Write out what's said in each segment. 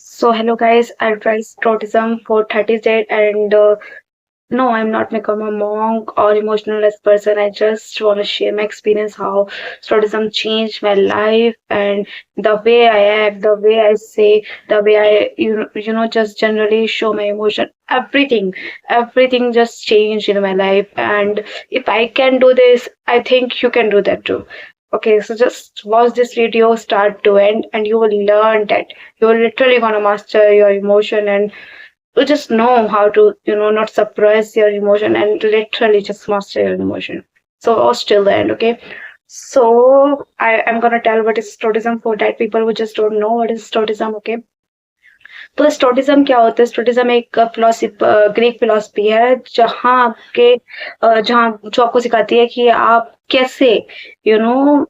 So hello guys, I tried Stoicism for 30 days and no, I'm not become a monk or emotionless person. I just want to share my experience how Stoicism changed my life and the way I act, the way I say, the way I just generally show my emotion. Everything just changed in my life. And if I can do this, I think you can do that too. Okay, so just watch this video start to end, and you will learn that you're literally gonna master your emotion and you just know how to not suppress your emotion and literally just master your emotion. So watch till the end. Okay, so I am gonna tell what is stoicism for that people who just don't know what is stoicism. Okay, तो स्टोटिज्म क्या होता है? स्टोटिज्म एक Greek philosophy है जहाँ जो आपको सिखाती है कि आप कैसे यू नो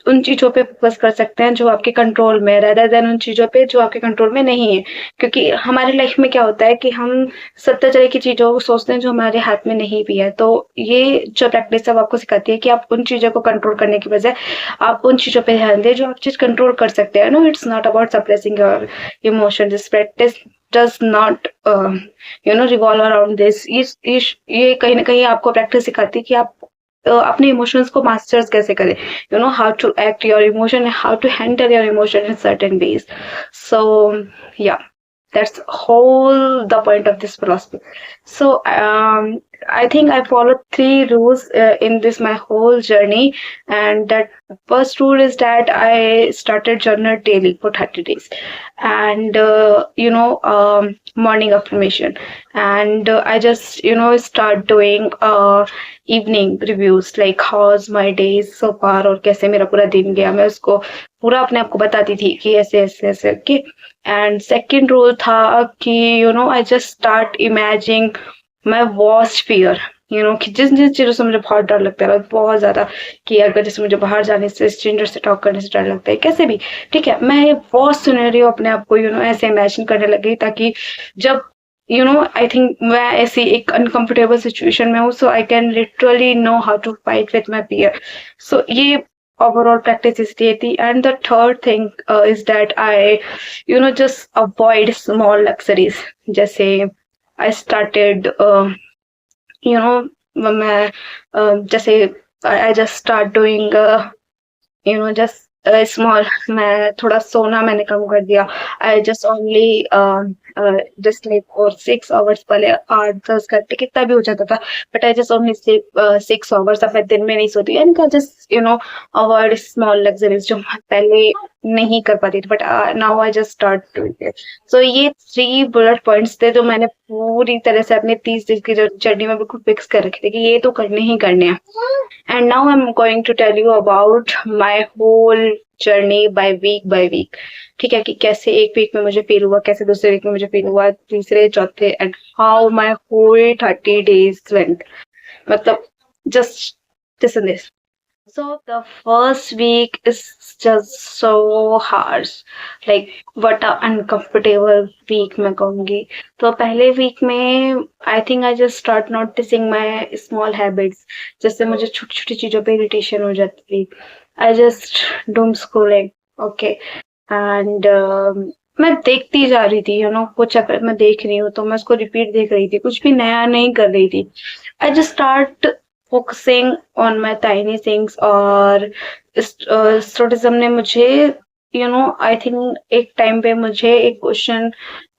उन चीजों पे फोकस कर सकते हैं जो आपके कंट्रोल में, rather देन उन चीजों पे जो आपके कंट्रोल में नहीं है। क्योंकि हमारी लाइफ में क्या होता है कि हम 70 तरह की चीजों को सोचते हैं जो हमारे हाथ में नहीं भी है। तो ये जो प्रैक्टिस है वो आपको सिखाती है कि आप उन चीजों को कंट्रोल करने की बजाय आप उन चीजों पे ध्यान दें जो आप चीज कंट्रोल कर सकते हैं। No, it's not about suppressing your emotion. This practice does not revolve around this. ये कहीं ना कहीं आपको प्रैक्टिस सिखाती है कि आप अपने इमोशंस को मास्टर्स कैसे करें, how to act your emotion, how to handle your emotion in certain ways. So yeah, that's whole the point of this philosophy. So I think I followed three rules in this my whole journey, and that first rule is that I started journal daily for 30 days, and morning affirmation, and I just start doing evening reviews like how's my day so far, और कैसे मेरा पूरा दिन गया, मैं उसको पूरा अपने आप को बताती थी कि ऐसे ऐसे ऐसे. ओके, एंड सेकंड रूल था कि आई just start imagining my worst fear, कि जिन जिन चीजों से मुझे बहुत डर लगता है, बहुत ज्यादा, कि अगर जैसे मुझे बाहर जाने से, स्ट्रेंजर से टॉक करने से डर लगता है, कैसे भी, ठीक है, मैं ये वर्स्ट सिनेरियो अपने आप को ऐसे इमेजिन करने लगी ताकि जब आई थिंक मैं ऐसी एक अनकंफर्टेबल सिचुएशन में हूँ, so I can literally know how to fight with my fear. So ये overall practice is daily. And the third thing is that I just avoid small luxuries. जैसे I started मैं जैसे I just start doing just small, मैं थोड़ा सोना मैंने कम कर दिया. I just only just sleep for 6 hours. पहले 8-10 घंटे कितना भी हो जाता था, but I just only sleep 6 hours. अब मैं दिन में नहीं सोती, and I just avoid small luxuries जो मैं पहले नहीं कर पाती थी, but now I just start doing it. So ये 3 bullet points थे जो मैंने पूरी तरह से अपने 30 दिन की जर्नी में बिल्कुल फिक्स कर रखे थे कि ये तो करने ही करने हैं. And now I'm going to tell you about my whole journey by week. ठीक है, कि कैसे एक वीक में मुझे फील हुआ, कैसे दूसरे वीक में मुझे फील हुआ, तीसरे चौथे, and how my whole 30 days went. मतलब just listen this. So the first week is just so harsh, like what a uncomfortable week मैं कहूँगी. तो पहले वीक में I think I just start noticing my small habits. जैसे मुझे छोटी छोटी चीजों पे इरिटेशन हो जाती थी. I just doom scrolling, okay, and मैं देखती जा रही थी, कुछ अगर मैं देख रही हूँ तो मैं उसको रिपीट देख रही थी, कुछ भी नया नहीं कर रही थी. I just start focusing on my tiny things. और स्टोटिज्म ने मुझे आई थिंक एक टाइम पे मुझे एक क्वेश्चन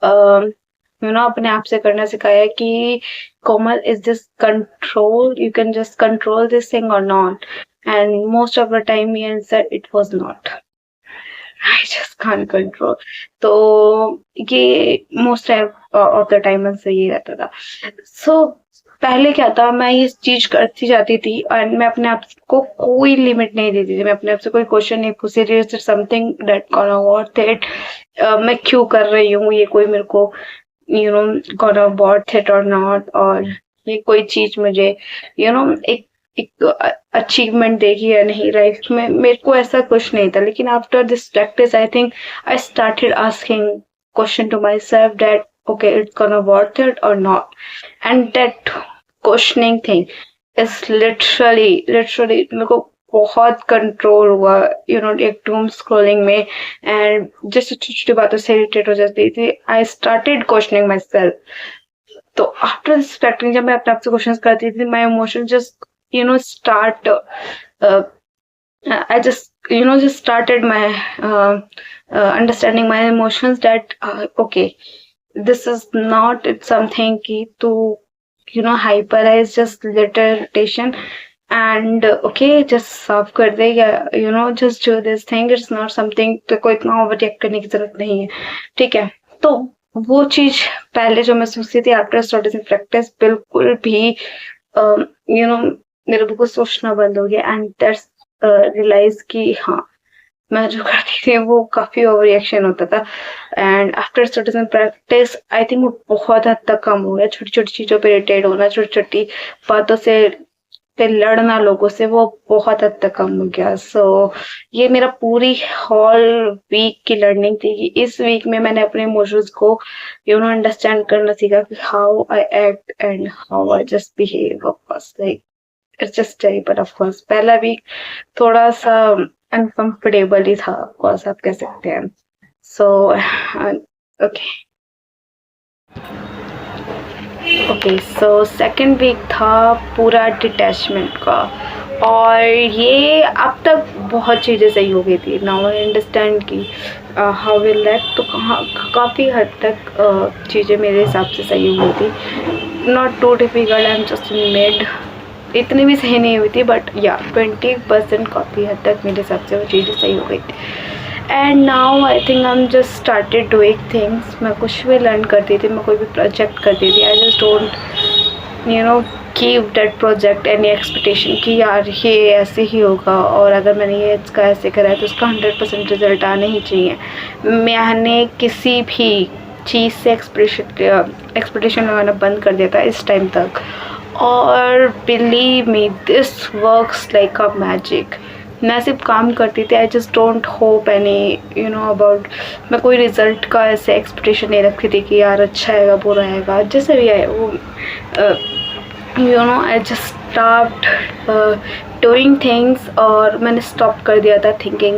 अपने आप से करना सिखाया कि Komal, is this control, you can just control this thing or not. And most of the time ही answer it was not. I just can't control. तो ये मोस्ट ऑफ द टाइम से ये रहता था. सो पहले क्या था, मैं ये चीज करती जाती थी और मैं अपने आप को कोई लिमिट नहीं देती थी, मैं अपने आप से कोई क्वेश्चन नहीं पूछती थी. Is something that gonna worth it, मैं क्यों कर रही हूँ ये, कोई मेरे को गॉना वर्थ इट और नॉट, और ये कोई चीज मुझे एक अचीवमेंट देगी या नहीं लाइफ में, मेरे को ऐसा कुछ नहीं था. लेकिन after this practice I think I started asking question to myself that okay, it's gonna worth it or not. And that questioning thing is literally मेरे को बहुत कंट्रोल हुआ, एक डूम स्क्रॉलिंग में, एंड जैसे छोटी छोटी बातों से इरिटेट हो जाती थी। I started questioning my self. तो आफ्टर रिस्पेक्टिंग, जब मैं अपने आप से क्वेश्चन करती थी, माई emotion just start, I just started my understanding my emotions, that okay, this is not it's something ki to hyperize, just little irritation, and okay, just साफ कर दे, या just do this thing, it's not something, तो कोई इतना over react करने की जरूरत नहीं है, ठीक है। तो वो चीज पहले जो महसूस थी, आफ्टर स्टार्टिंग प्रैक्टिस, बिल्कुल भी मेरे बिल्कुल सोचना बंद हो गया, एंड दैट्स रियलाइज कि हाँ, मैं जो करती थी वो काफी ओवर रिएक्शन होता था। And after certain practice, I think वो बहुत हद तक कम हो गया। छोटी छोटी चीजों पे इरिटेट होना, छोटी छोटी बातों से लड़ना लोगों से, वो बहुत हद तक कम हो गया। सो ये मेरा पूरी होल वीक की लर्निंग थी कि इस वीक में मैंने अपने इमोशंस को अंडरस्टैंड करना सीखा कि how I act and how I just behave, of course like it's just terrible. Of course पहला वीक थोड़ा सा अनकंफर्टेबल ही था, ऑफ कोर्स आप कह सकते हैं। So okay so second week था पूरा डिटैचमेंट का, और ये अब तक बहुत चीज़ें सही हो गई थी। नाउ आई अंडरस्टैंड कि हाउ विल लैक, तो काफ़ी हद तक चीज़ें मेरे हिसाब से सही हुई थी। Not too difficult, I am just in mid, इतनी भी सही नहीं हुई थी, बट या 20% काफ़ी हद तक मेरे हिसाब से वो चीज़ें सही हो गई थी। And now I think I am just started doing things. मैं कुछ भी लर्न करती थी, मैं कोई भी प्रोजेक्ट करती थी, I just don't keep that project any expectation कि यार ये ऐसे ही होगा, और अगर मैंने ये इसका ऐसे करा है तो उसका 100% रिजल्ट आना ही चाहिए। मैंने किसी भी चीज़ से एक्सपेक्टेशन लगाना बंद कर दिया था इस टाइम तक, और believe me this works like a magic. मैं सिर्फ काम करती थी, I just don't hope any about, मैं कोई रिजल्ट का ऐसे एक्सपेक्टेशन नहीं रखती थी कि यार अच्छा आएगा बुरा आएगा, जैसे भी आए वो I just stopped doing things, और मैंने स्टॉप कर दिया था थिंकिंग।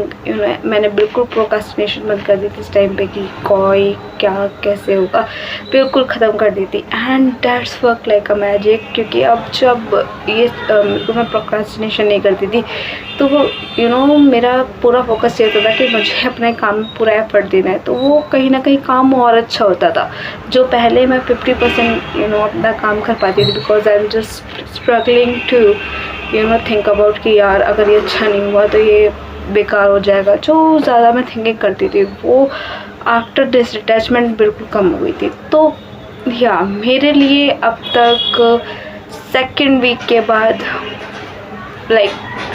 मैंने बिल्कुल प्रोक्रास्टिनेशन बंद कर दी थी इस टाइम पे कि कोई क्या कैसे होगा, बिल्कुल ख़त्म कर दी थी। And that's work like a magic, क्योंकि अब जब ये मैं प्रोक्रास्टिनेशन नहीं करती थी, तो वो मेरा पूरा फोकस ये होता था कि मुझे अपने काम में पूरा एफर्ट देना है, तो वो कहीं ना कहीं काम और अच्छा होता था। जो पहले मैं 50% अपना काम कर पाती थी, because I am just struggling to think about कि यार अगर ये अच्छा नहीं हुआ तो ये बेकार हो जाएगा। जो ज़्यादा मैं थिंकिंग करती थी वो आफ्टर दिस अटैचमेंट बिल्कुल कम हो गई थी। तो या मेरे लिए अब तक सेकेंड वीक के बाद लाइक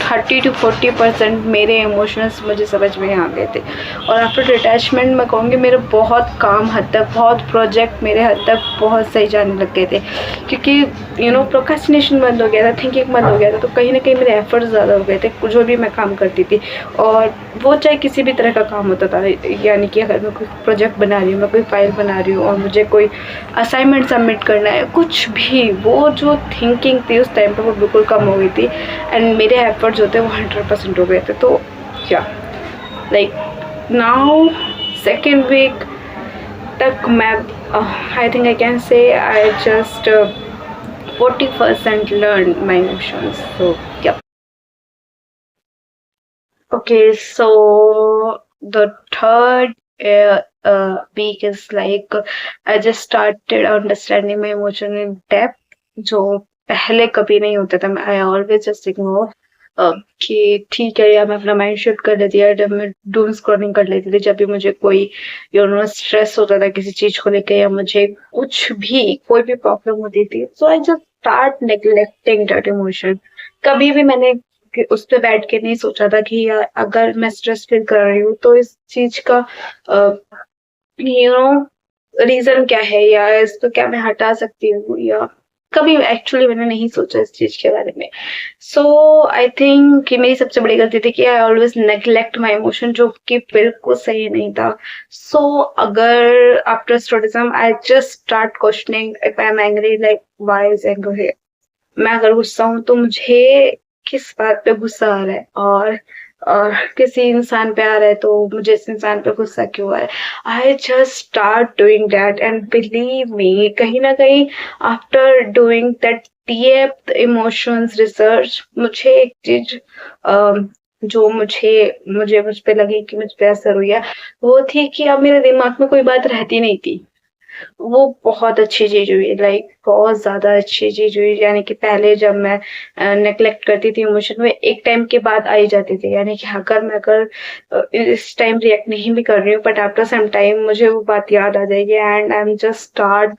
30 to 40% मेरे इमोशंस मुझे समझ में आ गए थे, और आफ्टर अटैचमेंट मैं कहूँगी मेरे बहुत काम हद तक, बहुत प्रोजेक्ट मेरे हद तक बहुत सही जाने लग गए थे, क्योंकि प्रोक्रेस्टिनेशन बंद हो गया था, थिंकिंग बंद हो गया था। तो कहीं ना कहीं मेरे एफर्ट्स ज़्यादा हो गए थे जो भी मैं काम करती थी, और वो चाहे किसी भी तरह का काम होता था। यानी कि अगर मैं कोई प्रोजेक्ट बना रही हूँ, मैं कोई फाइल बना रही हूँ, और मुझे कोई असाइनमेंट सबमिट करना है, कुछ भी, वो जो थिंकिंग थी उस टाइम पर वो बिल्कुल कम हो गई थी, एंड मेरे एफर्ट्स जो थे वो 100% हो गए थे। तो या लाइक नाउ सेकेंड वीक तक मैं आई think I can say I just 40% learned my emotions. So yeah. Okay, so the third week is like I just started understanding my emotion in depth, जो पहले कभी नहीं होता था। I always just ignore कि ठीक है यार, मैं अपना माइंड शिफ्ट कर लेती है, जब मैं डूम स्क्रॉलिंग कर लेती थी, जब भी मुझे कोई स्ट्रेस होता था किसी चीज को लेकर, या मुझे कुछ भी कोई भी प्रॉब्लम होती थी, so I just start neglecting that emotion. कभी भी मैंने उस पे बैठ के नहीं सोचा था कि यार अगर मैं स्ट्रेस फील कर रही हूँ तो इस चीज का रीजन क्या है, या इसको क्या मैं हटा सकती हूँ, या कभी एक्चुअली मैंने नहीं सोचा इस चीज के बारे में। सो आई थिंक कि मेरी सबसे बड़ी गलती थी कि I always neglect my emotion, जो कि बिल्कुल सही नहीं था। सो अगर after stoicism I just start questioning if I am angry, like why is anger here. मैं अगर गुस्सा हूँ तो मुझे किस बात पे गुस्सा आ रहा है, और किसी इंसान पे आ रहा है तो मुझे इस इंसान पे गुस्सा क्यों आ रहा है। आई just start doing that and believe me, कहीं ना कहीं after doing that depth emotions research, मुझे एक चीज जो मुझ पे लगी कि मुझ पे असर हुई है, वो थी कि अब मेरे दिमाग में कोई बात रहती नहीं थी। वो बहुत अच्छी चीज हुई, लाइक बहुत ज्यादा अच्छी चीज हुई। यानी कि पहले जब मैं नेग्लेक्ट करती थी इमोशन, में एक टाइम के बाद आई जाती थी। यानी कि अगर इस टाइम रिएक्ट नहीं भी कर रही हूँ, बट आफ्टर सम टाइम मुझे वो बात याद आ जाएगी and I am just start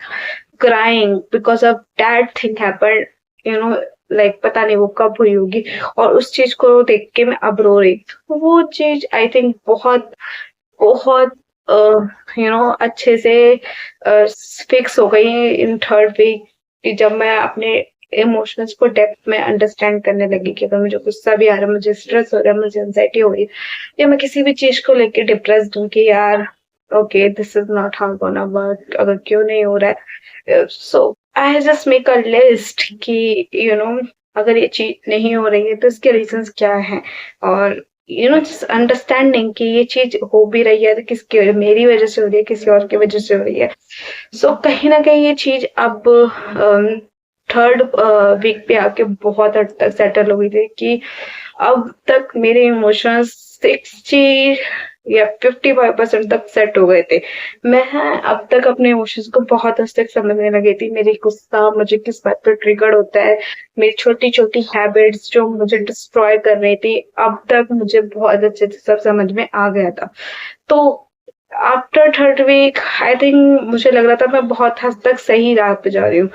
crying because of that thing happened, you know. Like पता नहीं वो कब हुई होगी, और उस चीज को देख के मैं अब रो रही थी। वो चीज आई थिंक बहुत बहुत अच्छे से फिक्स हो गई इन थर्ड वीक, कि जब मैं अपने इमोशंस को डेप्थ में अंडरस्टैंड करने लगी कि अगर मुझे गुस्सा भी आ रहा है, मुझे स्ट्रेस हो रहा है, मुझे एंजाइटी हो रही है, या मैं किसी भी चीज को लेके डिप्रेस्ड हूँ कि यार okay this is not how gonna work, अगर क्यों नहीं हो रहा है, so I just make a list कि अगर ये चीज नहीं हो रही है तो इसके रीजंस क्या हैं, और जस्ट अंडरस्टैंडिंग कि ये चीज हो भी रही है तो किसकी, मेरी वजह से हो रही है, किसी और की वजह से हो रही है। सो कहीं ना कहीं ये चीज अब थर्ड वीक पे आके बहुत हद तक सेटल हो गई थी कि अब तक मेरे इमोशंस 60 या 55% तक सेट हो गए थे। मैं अब तक अपने इमोशंस को बहुत हद तक समझने लगी थी। मेरी गुस्सा मुझे किस बात पर ट्रिगर होता है, मेरी छोटी छोटी हैबिट्स जो मुझे डिस्ट्रॉय कर रही थी, अब तक मुझे बहुत अच्छे से सब समझ में आ गया था। तो after third week I think मुझे लग रहा था मैं बहुत हद तक सही राह पे जा रही हूँ।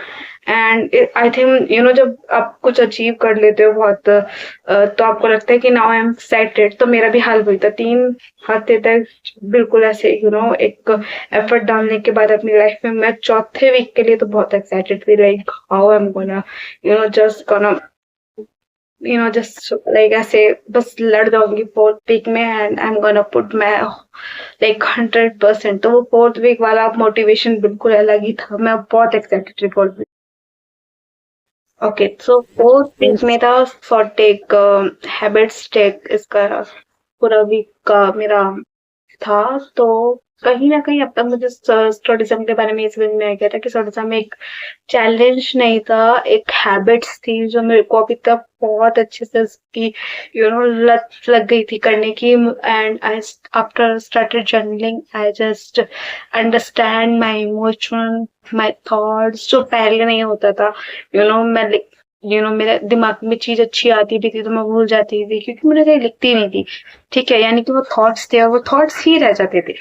एंड आई थिंक जब आप कुछ अचीव कर लेते हो बहुत, तो आपको लगता है कि नाउ आई एम सेटेड। तो मेरा भी हाल वही था, 3 हफ्ते तक बिल्कुल ऐसे एक एफर्ट डालने के बाद अपनी लाइफ में मैं चौथे वीक के लिए तो बहुत एक्साइटेड थी, like how I am gonna just gonna just like ऐसे बस लड़ जाऊंगी फोर्थ वीक में and I am gonna put my like 100%। तो वो फोर्थ वीक वाला मोटिवेशन बिल्कुल अलग ही था। मैं बहुत एक्साइटेड थी फोर्थ वीक। ओके, सो फोर्थ वीक मेरा फॉर टेक हैबिट्स टेक इसका पूरा वीक का मेरा था। तो कहीं ना कहीं अब तक मुझे स्टोडिज्म के बारे में ये समझ में आ गया था कि स्टोडिज्म एक चैलेंज नहीं था, एक हैबिट्स थी जो मेरे को अभी तक बहुत अच्छे से उसकी लत लग गई थी करने की। And I after started journaling I just understand my emotion, my thoughts, जो पहले नहीं होता था। मैं मेरे दिमाग में चीज अच्छी आती भी थी तो मैं भूल जाती थी क्योंकि मुझे कहीं लिखती नहीं थी। ठीक है, यानी कि वो थॉट्स थे और वो थॉट्स ही रह जाते थे।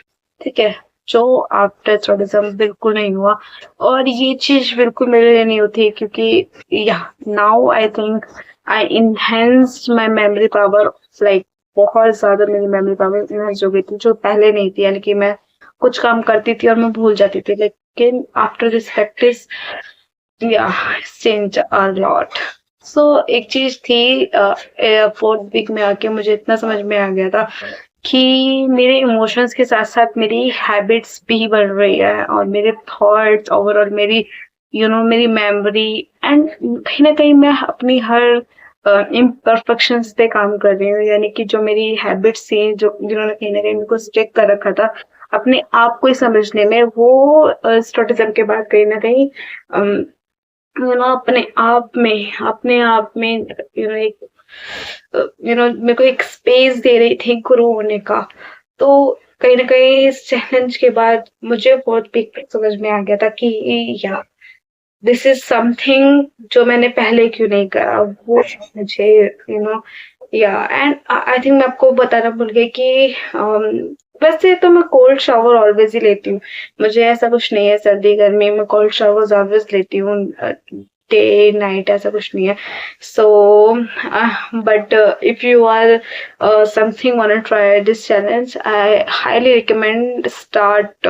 ठीक है, जो आफ्टर स्टडीज़म बिल्कुल नहीं हुआ, और ये चीज बिल्कुल मेरे लिए नहीं होती क्योंकि या now I think I enhanced my memory power, like बहुत ज्यादा मेरी मेमोरी पावर इनहेंस हो गई थी जो पहले नहीं थी। यानी कि मैं कुछ काम करती थी और मैं भूल जाती थी, लेकिन आफ्टर दिस प्रैक्टिस या चेंज अ लॉट। सो एक चीज थी, फोर्थ वीक में आके मुझे इतना समझ में आ गया था कि मेरे इमोशंस के साथ साथ मेरी हैबिट्स भी बढ़ रही है, और मेरे थॉट्स ओवरऑल मेरी मेरी मेमोरी, एंड कहीं ना कहीं मैं अपनी हर इम्परफेक्शंस पे काम कर रही हूँ। यानी कि जो मेरी हैबिट्स थी, जो जिन्होंने कहीं ना कहीं मेरे को स्ट्रिक कर रखा था अपने आप को ही समझने में, वो स्टोटिज्म के बाद कहीं ना कहीं अपने आप में एक मेरे को एक स्पेस दे रही थी ग्रो होने का। तो कहीं ना कहीं इस चैलेंज के बाद मुझे बहुत बिग समझ में आ गया था कि या दिस इज समथिंग जो मैंने पहले क्यों नहीं करा, वो मुझे या एंड आई थिंक मैं आपको बताना भूल गई कि वैसे तो मैं कोल्ड शावर ऑलवेज ही लेती हूँ। मुझे ऐसा कुछ नहीं है सर्दी गर्मी में कोल्ड शावर ऑलवेज लेती हूँ, डे नाइट ऐसा कुछ नहीं है। So but if you are something want to try this challenge, I highly recommend start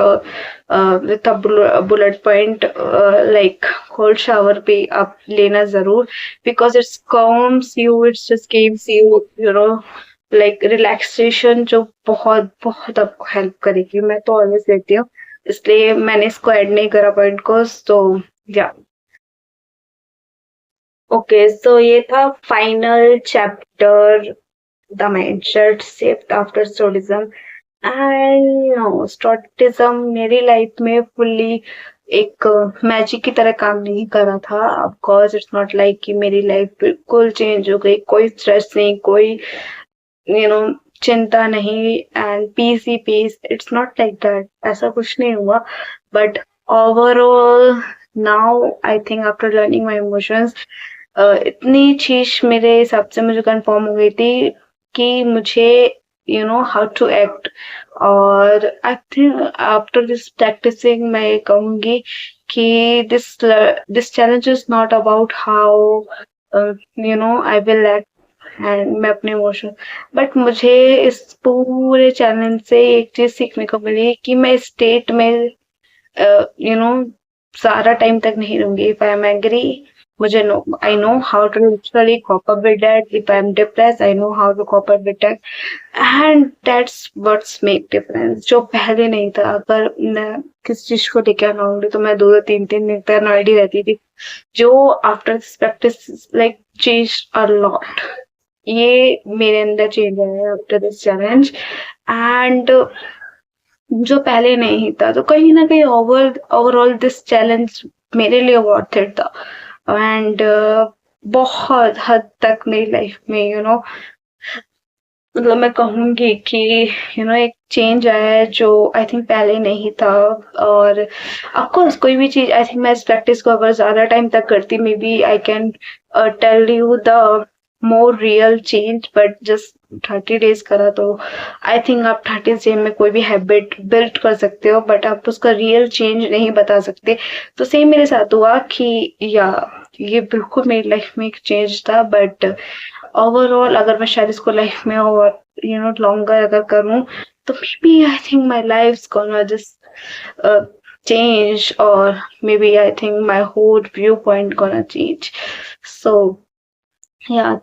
with a bullet point, like cold shower पे आप लेना जरूर, because it calms you, it just gives you like relaxation, जो बहुत बहुत आपको help करेगी। मैं तो ऑलवेज लेती हूँ, इसलिए मैंने इसको ऐड नहीं करा पॉइंट को। तो या ओके, सो ये था final chapter, the mindset shift after stoicism. And no, stoicism मेरी लाइफ में फुल्ली एक मैजिक की तरह काम नहीं कर रहा था। Of course it's not like कि मेरी लाइफ बिल्कुल चेंज हो गई, कोई स्ट्रेस नहीं, कोई यू नो चिंता नहीं, एंड पीस ही peace, it's not like that, ऐसा कुछ नहीं हुआ। But overall now I think after learning my emotions, इतनी चीज मेरे हिसाब से मुझे कंफर्म हो गई थी कि मुझे हाउ टू एक्ट। और I think after this practising मैं कहूंगी कि this this challenge is not about how I will act and मैं अपने इमोशन, बट मुझे इस पूरे चैलेंज से एक चीज सीखने को मिली कि मैं स्टेट में यू नो सारा टाइम तक नहीं रहूंगी। इफ आई एम एग्री, मुझे no, I know how to literally cope up with that. If I am depress, I know how to cope up with that, and that's what's make difference, जो पहले नहीं था। अगर मैं किस चीज को लेकर अनॉइडी, तो मैं 2-2 3-3 दिन तक अनॉइडी रहती थी, जो after this practice like change a lot. ये मेरे अंदर चेंज आया है आफ्टर दिस चैलेंज, एंड जो पहले नहीं था। तो कहीं ना कहीं ओवरऑल दिस चैलेंज मेरे लिए वर्थ इट था। एंड बहुत हद तक मेरी लाइफ में मतलब मैं कहूंगी कि एक चेंज आया है जो आई थिंक पहले नहीं था। और ऑफकोर्स कोई भी चीज, आई थिंक मैं इस प्रैक्टिस को अगर ज्यादा टाइम तक करती, maybe I can tell you the more real change, but just 30 days करा तो आई थिंक आप 30 डेज में कोई भी हैबिट बिल्ड कर सकते हो, बट आप उसका रियल चेंज नहीं बता सकते। तो सेम मेरे साथ हुआ कि या ये बिल्कुल मेरी लाइफ में एक चेंज था, बट ओवरऑल अगर मैं शायद इसको लाइफ में और लॉन्गर अगर करूं, तो maybe I think my life gonna just change, or maybe I think my whole viewpoint gonna change. So yeah,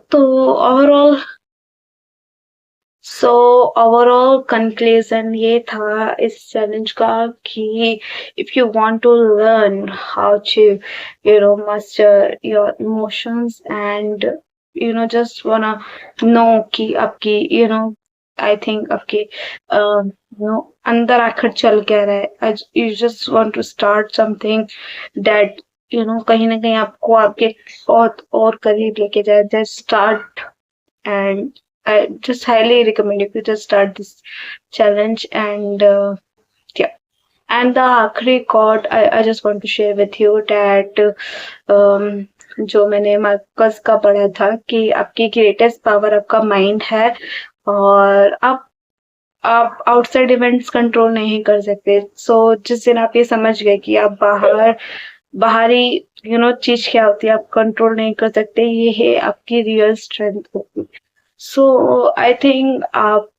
so overall conclusion ये था इस चैलेंज का कि if you want to learn how to master your emotions, and just wanna know कि आपकी I think आपके अंदर आखिर चल क्या रहा है, you just want to start something that कहीं ना कहीं आपको आपके बहुत और करीब लेके जाए, just start. and I just highly recommend you to just start this challenge. And yeah, and the आखिरी quote I just want to share with you that जो मैंने मार्कस का पढ़ा था कि आपकी ग्रेटेस्ट पावर आपका माइंड है, और आप आउटसाइड इवेंट्स कंट्रोल नहीं कर सकते। सो जिस दिन आप ये समझ गए कि आप बाहरी चीज क्या होती है, आप कंट्रोल नहीं कर सकते, ये है आपकी रियल स्ट्रेंथ होती। So I think आप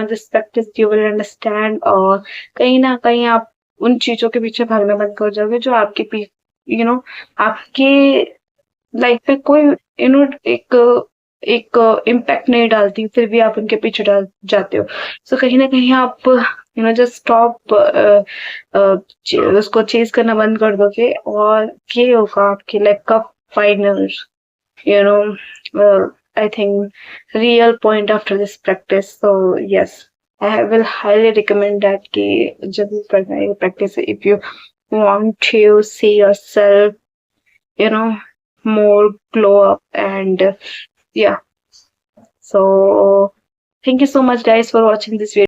this practice you will understand, और कहीं ना कहीं आप उन चीजों के पीछे भागना बंद कर जाओगे जो आपके आपके लाइफ पे कोई एक एक इम्पैक्ट नहीं डालती, फिर भी आप उनके पीछे डाल जाते हो। सो कहीं ना कहीं आप जस्ट स्टॉप उसको चेज करना बंद कर दोगे, और ये होगा आपकी लाइफ का final you know I think real point after this practice. So yes, I will highly recommend that ki jab bhi karna hai practice, if you want to see yourself more glow up, and yeah. So thank you so much guys for watching this video.